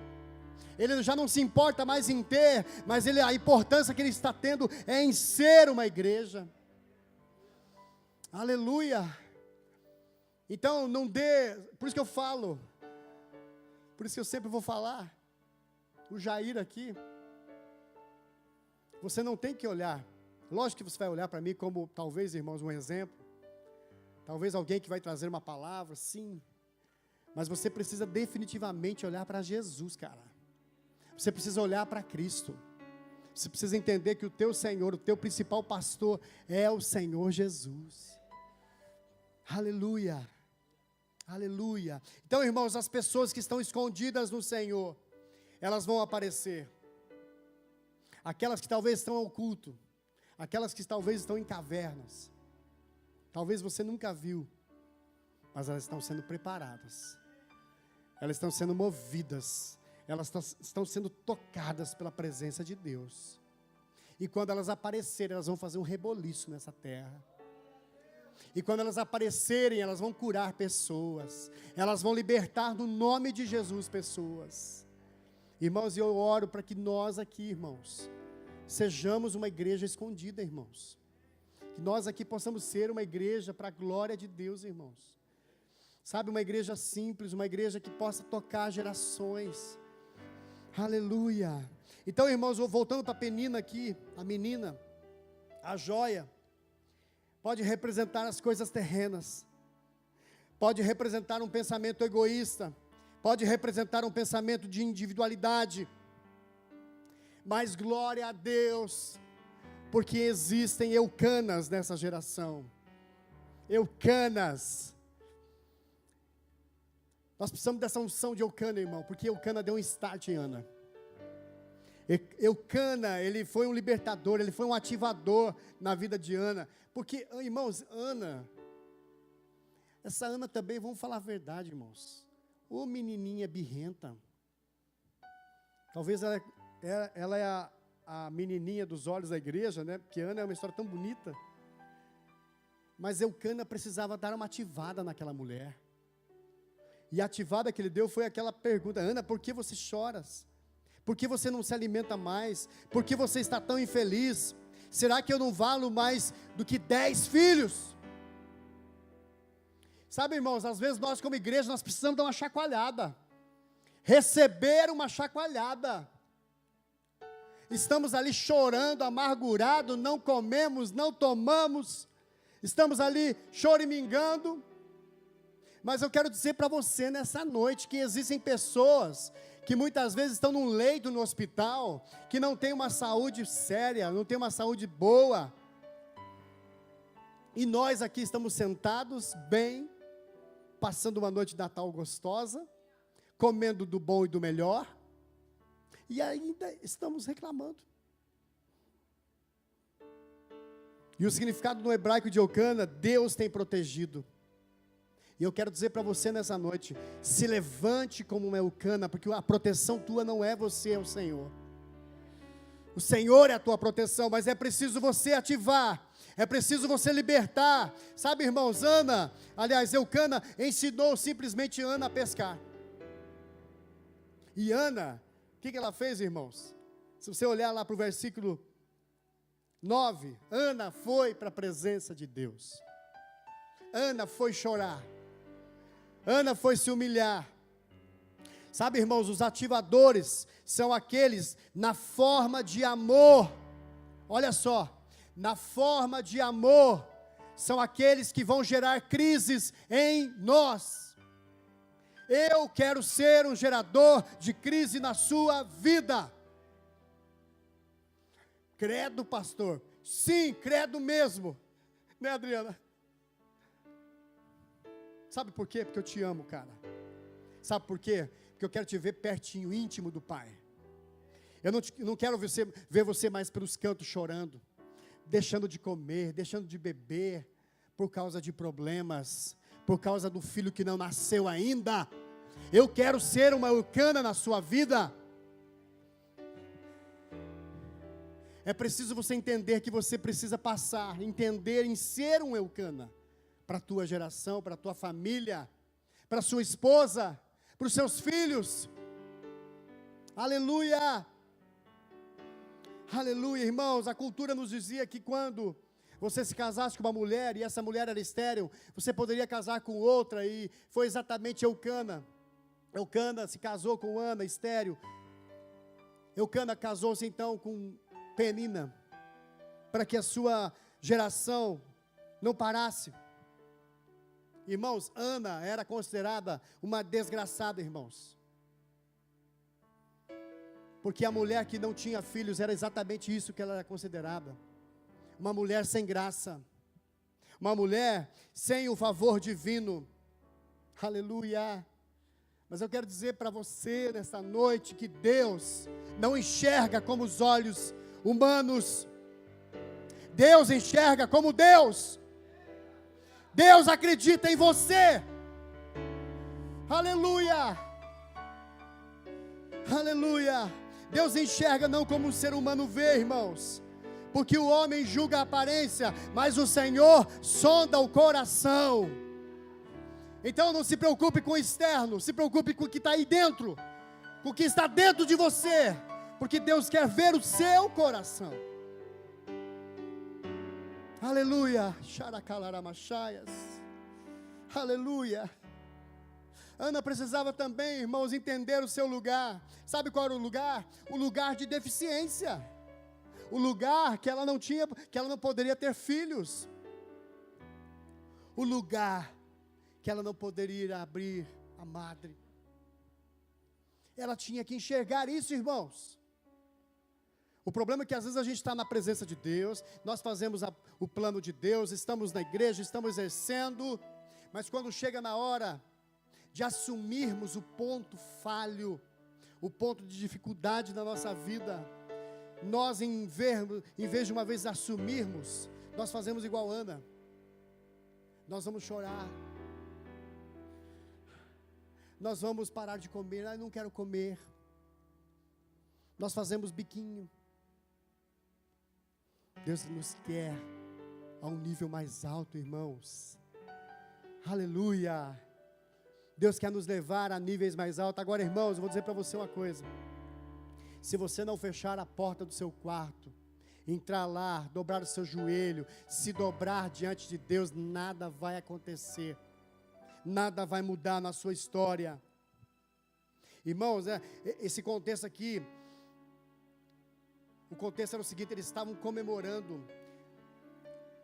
Ele já não se importa mais em ter, mas a importância que ele está tendo é em ser uma igreja. Aleluia. Então não dê, por isso que eu falo, por isso que eu sempre vou falar, o Jair aqui, você não tem que olhar, lógico que você vai olhar para mim como, talvez, irmãos, um exemplo, talvez alguém que vai trazer uma palavra, sim, mas você precisa definitivamente olhar para Jesus, cara. Você precisa olhar para Cristo. Você precisa entender que o teu Senhor, o teu principal pastor é o Senhor Jesus. Aleluia. Aleluia. Então, irmãos, as pessoas que estão escondidas no Senhor, elas vão aparecer. Aquelas que talvez estão ao culto, aquelas que talvez estão em cavernas, talvez você nunca viu, mas elas estão sendo preparadas, elas estão sendo movidas, elas estão sendo tocadas pela presença de Deus, e quando elas aparecerem, elas vão fazer um reboliço nessa terra, e quando elas aparecerem, elas vão curar pessoas, elas vão libertar no nome de Jesus pessoas. Irmãos, eu oro para que nós aqui, irmãos, sejamos uma igreja escondida, irmãos, que nós aqui possamos ser uma igreja para a glória de Deus, irmãos, sabe, uma igreja simples, uma igreja que possa tocar gerações. Aleluia. Então, irmãos, voltando para a Penina aqui, a menina, a joia, pode representar as coisas terrenas, pode representar um pensamento egoísta, pode representar um pensamento de individualidade, mas glória a Deus, porque existem Eucanas nessa geração, Eucanas. Nós precisamos dessa unção de Eucana, irmão, porque Eucana deu um start em Ana. Eucana, ele foi um libertador, ele foi um ativador na vida de Ana, porque, irmãos, Ana, Essa Ana também, vamos falar a verdade, irmãos. Ô menininha birrenta. Talvez ela é a menininha dos olhos da igreja, né? Porque Ana é uma história tão bonita. Mas Eucana precisava dar uma ativada naquela mulher. E a ativada que ele deu foi aquela pergunta: Ana, por que você choras? Por que você não se alimenta mais? Por que você está tão infeliz? Será que eu não valo mais do que 10 filhos? Sabe, irmãos, às vezes nós como igreja, nós precisamos dar uma chacoalhada. Receber uma chacoalhada. Estamos ali chorando, amargurado, não comemos, não tomamos. Estamos ali choramingando. Mas eu quero dizer para você nessa noite que existem pessoas que muitas vezes estão num leito no hospital, que não tem uma saúde séria, não tem uma saúde boa. E nós aqui estamos sentados bem, passando uma noite de Natal gostosa, comendo do bom e do melhor, e ainda estamos reclamando. E o significado no hebraico de Eucana, Deus tem protegido. E eu quero dizer para você nessa noite, se levante como uma Eucana, porque a proteção tua não é você, é o Senhor. O Senhor é a tua proteção, mas é preciso você ativar, é preciso você libertar. Sabe, irmãos, Eucana ensinou simplesmente Ana a pescar. E Ana, o que ela fez, irmãos? Se você olhar lá para o versículo 9, Ana foi para a presença de Deus. Ana foi chorar. Ana foi se humilhar. Sabe, irmãos, os ativadores são aqueles na forma de amor. Olha só, na forma de amor, são aqueles que vão gerar crises em nós. Eu quero ser um gerador de crise na sua vida. Credo, pastor. Sim, credo mesmo. Né, Adriana? Sabe por quê? Porque eu te amo, cara. Sabe por quê? Porque eu quero te ver pertinho, íntimo do Pai. Eu não quero ver você mais pelos cantos chorando, deixando de comer, deixando de beber, por causa de problemas, por causa do filho que não nasceu ainda. Eu quero ser uma Eucana na sua vida. É preciso você entender que você precisa passar, entender em ser um Eucana. Para a tua geração, para a tua família, para a sua esposa, para os seus filhos. Aleluia! Aleluia, irmãos. A cultura nos dizia que quando você se casasse com uma mulher, e essa mulher era estéril, você poderia casar com outra, e foi exatamente Eucana. Eucana se casou com Ana, estéril. Eucana casou-se então com Penina, para que a sua geração não parasse. Irmãos, Ana era considerada uma desgraçada, irmãos. Porque a mulher que não tinha filhos era exatamente isso que ela era considerada. Uma mulher sem graça. Uma mulher sem o favor divino. Aleluia. Mas eu quero dizer para você nessa noite que Deus não enxerga como os olhos humanos. Deus enxerga como Deus. Deus acredita em você. Aleluia. Aleluia. Deus enxerga não como um ser humano vê, irmãos. Porque o homem julga a aparência, mas o Senhor sonda o coração. Então não se preocupe com o externo, se preocupe com o que está aí dentro, com o que está dentro de você, porque Deus quer ver o seu coração. Aleluia. Aleluia. Ana precisava também, irmãos, entender o seu lugar. Sabe qual era o lugar? O lugar de deficiência. O lugar que ela não tinha, que ela não poderia ter filhos. O lugar que ela não poderia abrir a madre. Ela tinha que enxergar isso, irmãos. O problema é que às vezes a gente está na presença de Deus, nós fazemos o plano de Deus, estamos na igreja, estamos exercendo, mas quando chega na hora de assumirmos o ponto falho, o ponto de dificuldade da nossa vida, nós em vez de uma vez assumirmos, nós fazemos igual Ana, nós vamos chorar, nós vamos parar de comer, eu não quero comer. Nós fazemos biquinho. Deus nos quer a um nível mais alto, irmãos. Aleluia. Deus quer nos levar a níveis mais altos. Agora, irmãos, eu vou dizer para você uma coisa. Se você não fechar a porta do seu quarto, entrar lá, dobrar o seu joelho, se dobrar diante de Deus, nada vai acontecer. Nada vai mudar na sua história. Irmãos, esse contexto aqui, o contexto era o seguinte: eles estavam comemorando.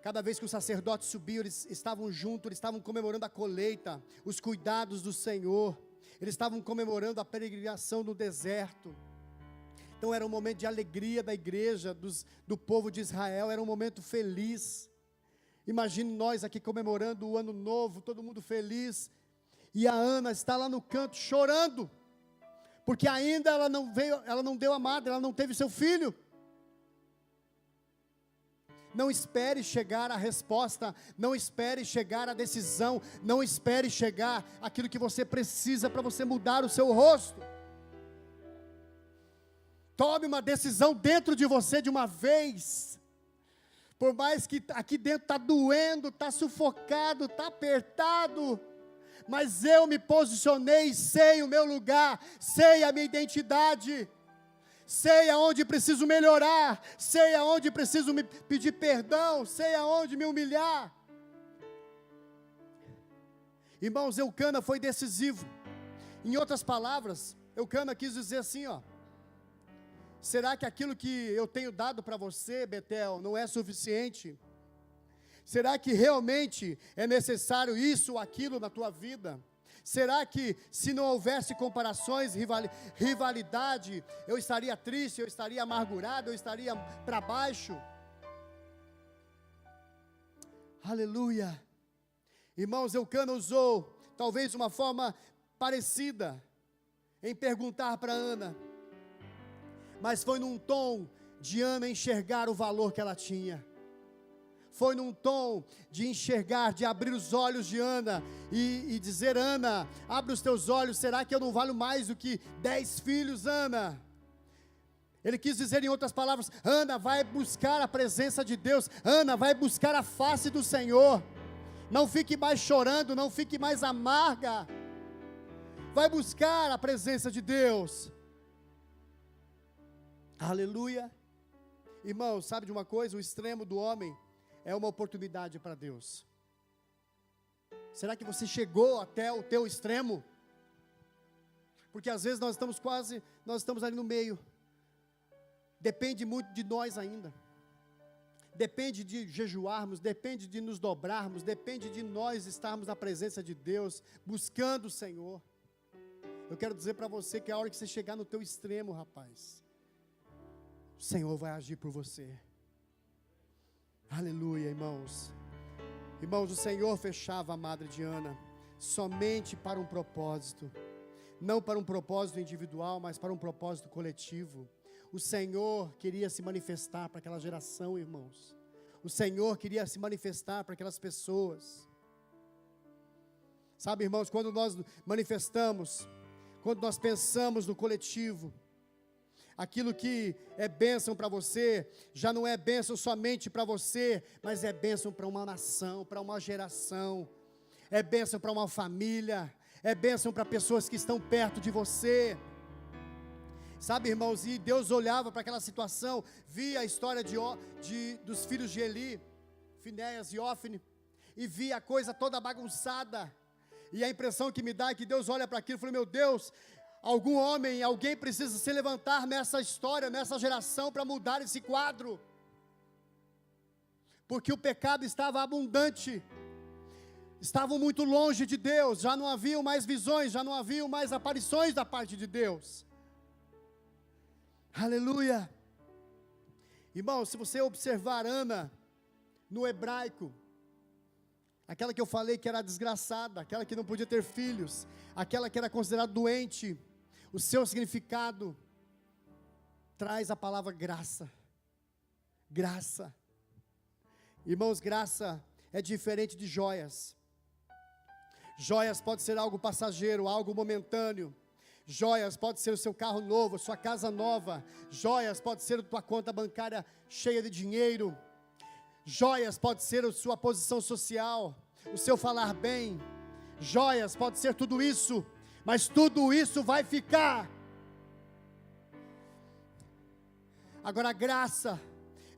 Cada vez que o sacerdote subiu, eles estavam juntos, eles estavam comemorando a colheita, os cuidados do Senhor. Eles estavam comemorando a peregrinação no deserto. Então era um momento de alegria da igreja, do povo de Israel, era um momento feliz. Imagine nós aqui comemorando o ano novo, todo mundo feliz, e a Ana está lá no canto chorando, porque ainda ela não deu a madre, ela não teve seu filho. Não espere chegar a resposta, não espere chegar a decisão, não espere chegar aquilo que você precisa para você mudar o seu rosto. Tome uma decisão dentro de você de uma vez. Por mais que aqui dentro está doendo, está sufocado, está apertado, mas eu me posicionei, sei o meu lugar, sei a minha identidade, sei aonde preciso melhorar, sei aonde preciso me pedir perdão, sei aonde me humilhar. Irmãos, Eucana foi decisivo. Em outras palavras, Eucana quis dizer assim, será que aquilo que eu tenho dado para você, Betel, não é suficiente? Será que realmente é necessário isso ou aquilo na tua vida? Será que se não houvesse comparações, rivalidade, eu estaria triste, eu estaria amargurado, eu estaria para baixo? Aleluia. Irmãos, Eucana usou talvez uma forma parecida em perguntar para Ana, mas foi num tom de Ana enxergar o valor que ela tinha. Foi num tom de enxergar, de abrir os olhos de Ana e dizer: Ana, abre os teus olhos, será que eu não valho mais do que 10 filhos, Ana? Ele quis dizer em outras palavras: Ana, vai buscar a presença de Deus, Ana, vai buscar a face do Senhor, não fique mais chorando, não fique mais amarga, vai buscar a presença de Deus. Aleluia. Irmão, sabe de uma coisa? O extremo do homem é uma oportunidade para Deus. Será que você chegou até o teu extremo? Porque às vezes nós estamos ali no meio. Depende muito de nós ainda. Depende de jejuarmos, depende de nos dobrarmos, depende de nós estarmos na presença de Deus, buscando o Senhor. Eu quero dizer para você que a hora que você chegar no teu extremo, rapaz, o Senhor vai agir por você. Aleluia, irmãos. Irmãos, o Senhor fechava a madre de Ana somente para um propósito, não para um propósito individual, mas para um propósito coletivo. O Senhor queria se manifestar para aquela geração, irmãos. O Senhor queria se manifestar para aquelas pessoas. Sabe, irmãos, quando nós manifestamos, quando nós pensamos no coletivo, aquilo que é bênção para você, já não é bênção somente para você, mas é bênção para uma nação, para uma geração, é bênção para uma família, é bênção para pessoas que estão perto de você. Sabe, irmãos, e Deus olhava para aquela situação, via a história dos filhos de Eli, Finéias e Hófni, e via a coisa toda bagunçada, e a impressão que me dá é que Deus olha para aquilo e fala: meu Deus, algum homem, alguém precisa se levantar nessa história, nessa geração, para mudar esse quadro, porque o pecado estava abundante, estavam muito longe de Deus, já não haviam mais visões, já não haviam mais aparições da parte de Deus. Aleluia. Irmão, se você observar Ana no hebraico, aquela que eu falei que era desgraçada, aquela que não podia ter filhos, aquela que era considerada doente, o seu significado traz a palavra graça. Graça. Irmãos, graça é diferente de joias. Joias pode ser algo passageiro, algo momentâneo. Joias pode ser o seu carro novo, sua casa nova. Joias pode ser a tua conta bancária cheia de dinheiro. Joias pode ser a sua posição social, o seu falar bem. Joias pode ser tudo isso, mas tudo isso vai ficar. Agora, a graça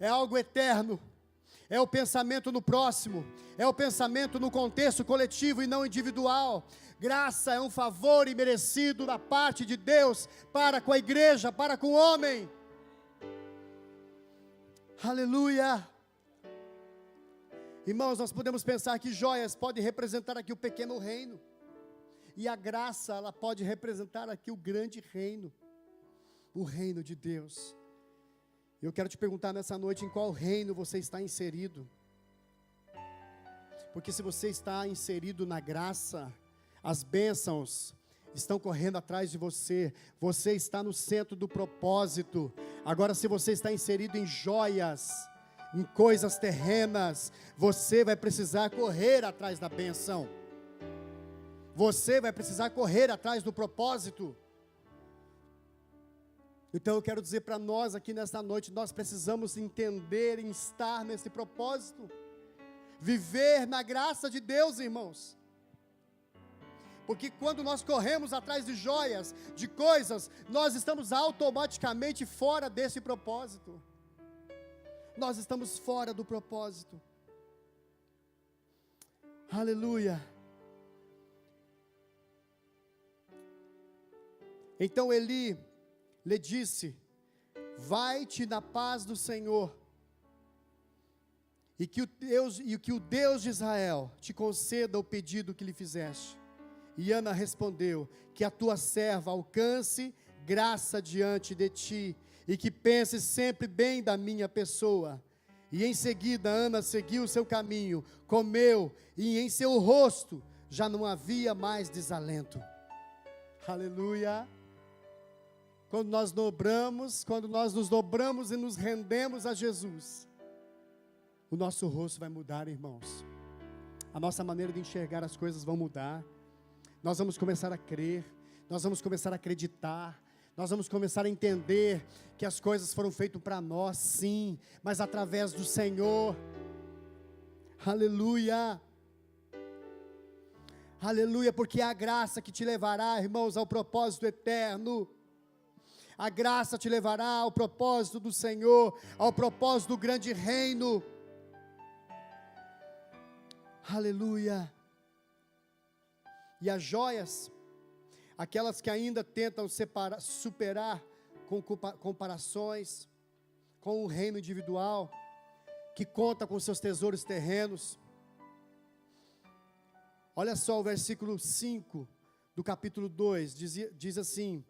é algo eterno. É o pensamento no próximo, é o pensamento no contexto coletivo e não individual. Graça é um favor imerecido da parte de Deus para com a igreja, para com o homem. Aleluia. Irmãos, nós podemos pensar que joias podem representar aqui o pequeno reino, e a graça, ela pode representar aqui o grande reino, o reino de Deus. Eu quero te perguntar nessa noite, em qual reino você está inserido? Porque se você está inserido na graça, as bênçãos estão correndo atrás de você. Você está no centro do propósito. Agora, se você está inserido em joias, em coisas terrenas, você vai precisar correr atrás da bênção. Você vai precisar correr atrás do propósito. Então eu quero dizer para nós aqui nesta noite, nós precisamos entender e estar nesse propósito, viver na graça de Deus, irmãos, porque quando nós corremos atrás de joias, de coisas, nós estamos automaticamente fora desse propósito, nós estamos fora do propósito. Aleluia. Então Eli lhe disse: vai-te na paz do Senhor, e que o Deus de Israel te conceda o pedido que lhe fizeste. E Ana respondeu: que a tua serva alcance graça diante de ti, e que pense sempre bem da minha pessoa. E em seguida Ana seguiu o seu caminho, comeu, e em seu rosto já não havia mais desalento. Aleluia. Quando nós nos dobramos e nos rendemos a Jesus, o nosso rosto vai mudar, irmãos. A nossa maneira de enxergar as coisas vai mudar. Nós vamos começar a crer, nós vamos começar a acreditar, nós vamos começar a entender que as coisas foram feitas para nós, sim, mas através do Senhor. Aleluia. Aleluia, porque é a graça que te levará, irmãos, ao propósito eterno. A graça te levará ao propósito do Senhor, ao propósito do grande reino. Aleluia. E as joias, aquelas que ainda tentam superar com comparações, com o reino individual, que conta com seus tesouros terrenos. Olha só o versículo 5 do capítulo 2, diz assim: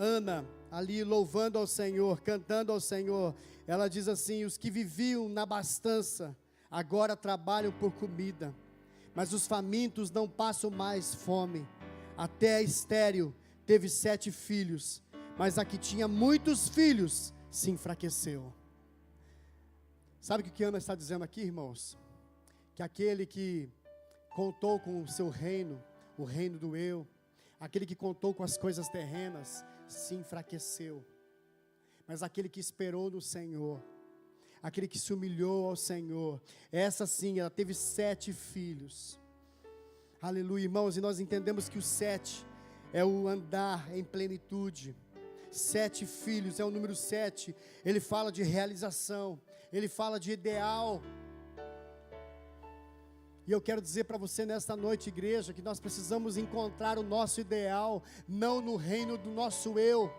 Ana, ali louvando ao Senhor, cantando ao Senhor, ela diz assim: os que viviam na abastança, agora trabalham por comida, mas os famintos não passam mais fome. Até a estéril teve 7 filhos, mas a que tinha muitos filhos se enfraqueceu. Sabe o que Ana está dizendo aqui, irmãos? Que aquele que contou com o seu reino, o reino do eu, aquele que contou com as coisas terrenas, se enfraqueceu, mas aquele que esperou no Senhor, aquele que se humilhou ao Senhor, essa sim, ela teve 7 filhos. Aleluia, irmãos, e nós entendemos que o 7 é o andar em plenitude. 7 filhos é o número 7, ele fala de realização, ele fala de ideal. E eu quero dizer para você nesta noite, igreja, que nós precisamos encontrar o nosso ideal, não no reino do nosso eu,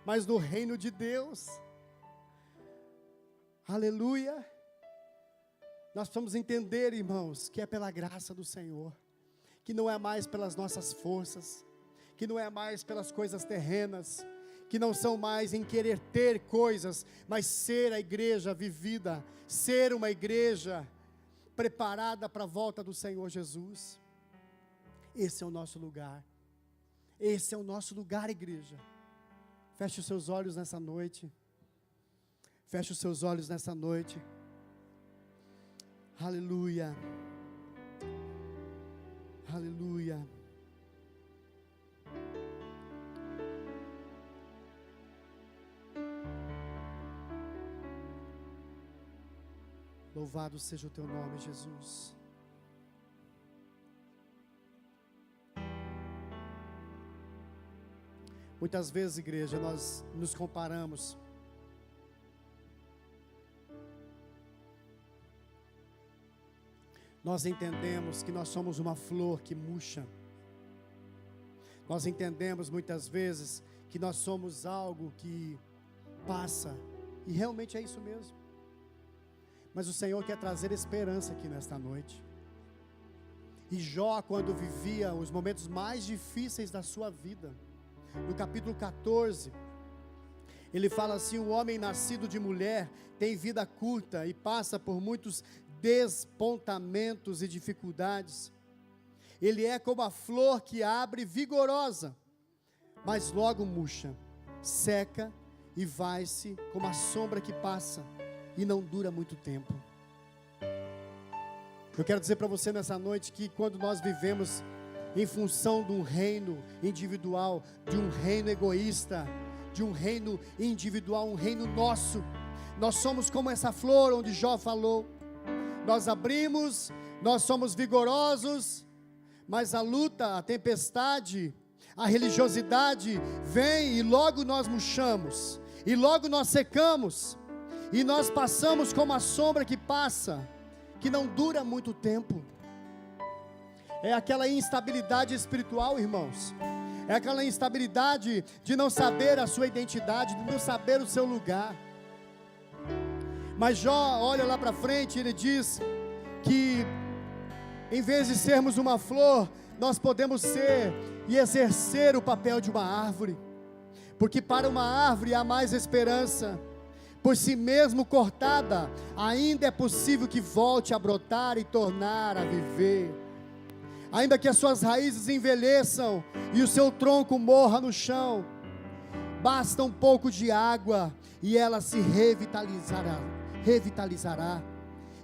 mas no reino de Deus. Aleluia. Nós precisamos entender, irmãos, que é pela graça do Senhor, que não é mais pelas nossas forças, que não é mais pelas coisas terrenas, que não são mais em querer ter coisas, mas ser a igreja vivida, ser uma igreja preparada para a volta do Senhor Jesus. Esse é o nosso lugar. Esse é o nosso lugar, igreja. Feche os seus olhos nessa noite. Feche os seus olhos nessa noite. Aleluia. Aleluia. Louvado seja o teu nome, Jesus. Muitas vezes, igreja, nós nos comparamos. Nós entendemos que nós somos uma flor que murcha. Nós entendemos muitas vezes que nós somos algo que passa. E realmente é isso mesmo. Mas o Senhor quer trazer esperança aqui nesta noite. E Jó, quando vivia os momentos mais difíceis da sua vida, no capítulo 14, ele fala assim: o homem nascido de mulher tem vida curta e passa por muitos despontamentos e dificuldades. Ele é como a flor que abre vigorosa, mas logo murcha, seca e vai-se como a sombra que passa e não dura muito tempo. Eu quero dizer para você nessa noite que quando nós vivemos em função de um reino individual, de um reino egoísta, de um reino individual, um reino nosso, nós somos como essa flor onde Jó falou. Nós abrimos, nós somos vigorosos, mas a luta, a tempestade, a religiosidade vem e logo nós murchamos, e logo nós secamos, e nós passamos como a sombra que passa, que não dura muito tempo. É aquela instabilidade espiritual, irmãos. É aquela instabilidade de não saber a sua identidade, de não saber o seu lugar. Mas Jó olha lá para frente e ele diz que em vez de sermos uma flor, nós podemos ser e exercer o papel de uma árvore. Porque para uma árvore há mais esperança. Por si mesmo cortada, ainda é possível que volte a brotar e tornar a viver. Ainda que as suas raízes envelheçam e o seu tronco morra no chão, basta um pouco de água e ela se revitalizará,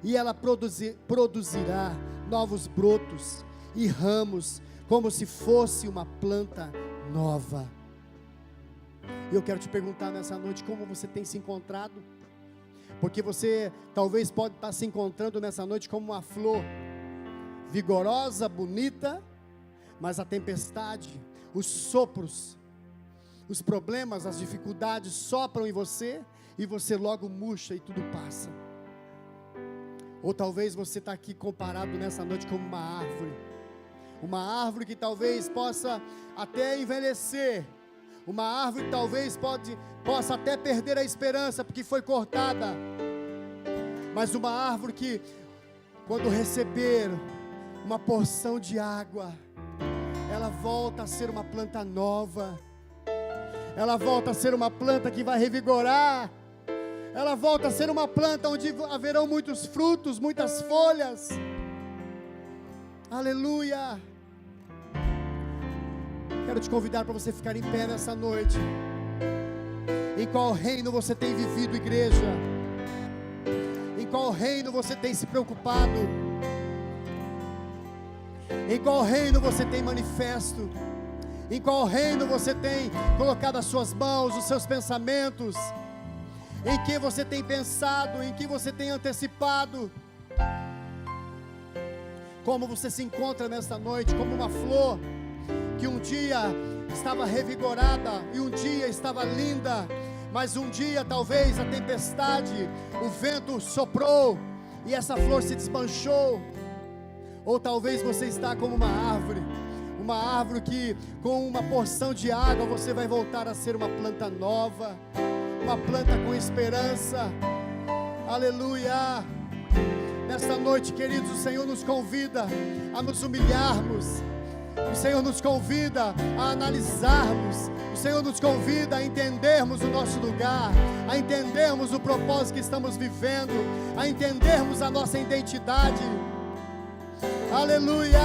e ela produzirá novos brotos e ramos, como se fosse uma planta nova. E eu quero te perguntar nessa noite, como você tem se encontrado? Porque você talvez pode estar se encontrando nessa noite como uma flor, vigorosa, bonita, mas a tempestade, os sopros, os problemas, as dificuldades sopram em você, e você logo murcha e tudo passa. Ou talvez você está aqui comparado nessa noite como uma árvore que talvez possa até envelhecer, uma árvore que talvez possa até perder a esperança, porque foi cortada, mas uma árvore que, quando receber uma porção de água, ela volta a ser uma planta nova, ela volta a ser uma planta que vai revigorar, ela volta a ser uma planta onde haverão muitos frutos, muitas folhas. Aleluia. Quero te convidar para você ficar em pé nessa noite. Em qual reino você tem vivido, igreja? Em qual reino você tem se preocupado? Em qual reino você tem manifesto? Em qual reino você tem colocado as suas mãos, os seus pensamentos? Em que você tem pensado? Em que você tem antecipado? Como você se encontra nesta noite? Como uma flor que um dia estava revigorada e um dia estava linda, mas um dia talvez a tempestade, o vento soprou e essa flor se desmanchou. Ou talvez você está como uma árvore que com uma porção de água você vai voltar a ser uma planta nova, uma planta com esperança. Aleluia. Nesta noite, queridos, o Senhor nos convida a nos humilharmos, o Senhor nos convida a analisarmos, o Senhor nos convida a entendermos o nosso lugar, a entendermos o propósito que estamos vivendo, a entendermos a nossa identidade. Aleluia.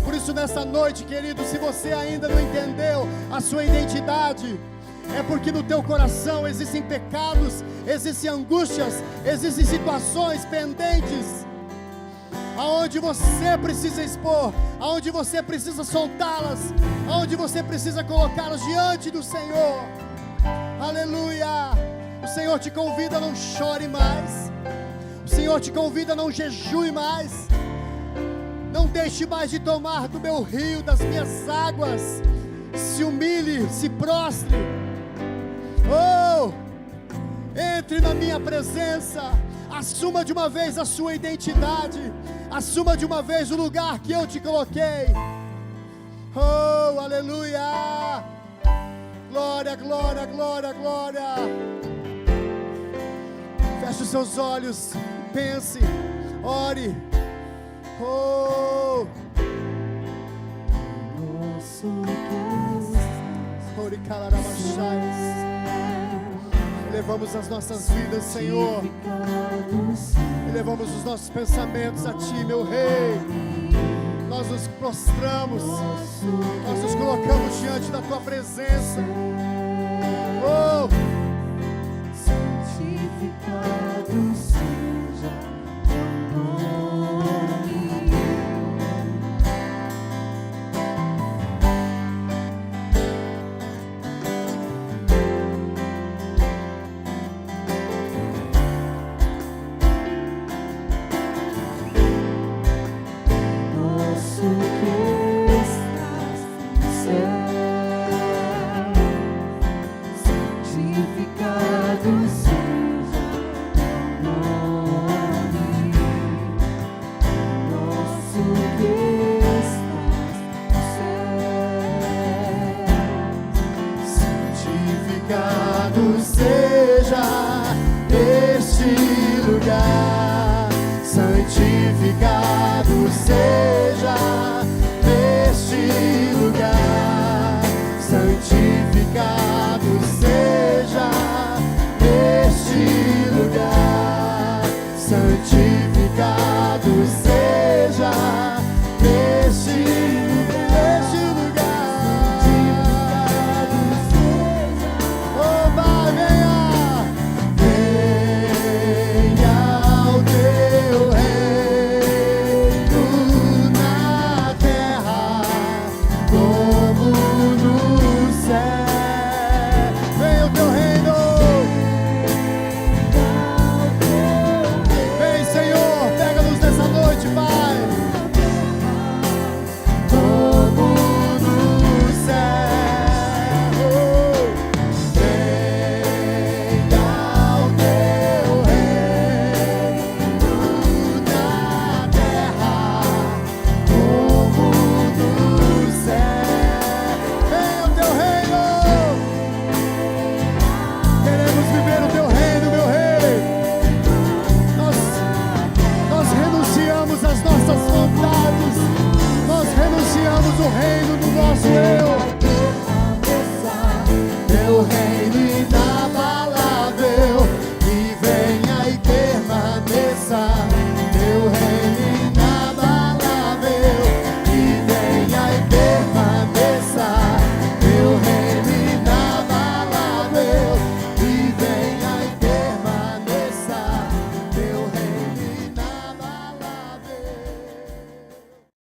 Por isso nessa noite, querido, se você ainda não entendeu a sua identidade, é porque no teu coração existem pecados, existem angústias, existem situações pendentes. aonde você precisa expor, aonde você precisa soltá-las, aonde você precisa colocá-las diante do Senhor. Aleluia! O Senhor te convida a não chore mais, o Senhor te convida a não jejue mais, não deixe mais de tomar do meu rio, das minhas águas. Se humilhe, se prostre. Oh, entre na minha presença, assuma de uma vez a sua identidade, assuma de uma vez o lugar que eu te coloquei. Oh, aleluia! Glória, glória, glória, glória. Feche os seus olhos, pense, ore. Oh, levamos as nossas vidas, Senhor, e levamos os nossos pensamentos a Ti, meu Rei. Nós nos prostramos, nós nos colocamos diante da Tua presença. Oh, santificado seja Teu nome. O reino do nosso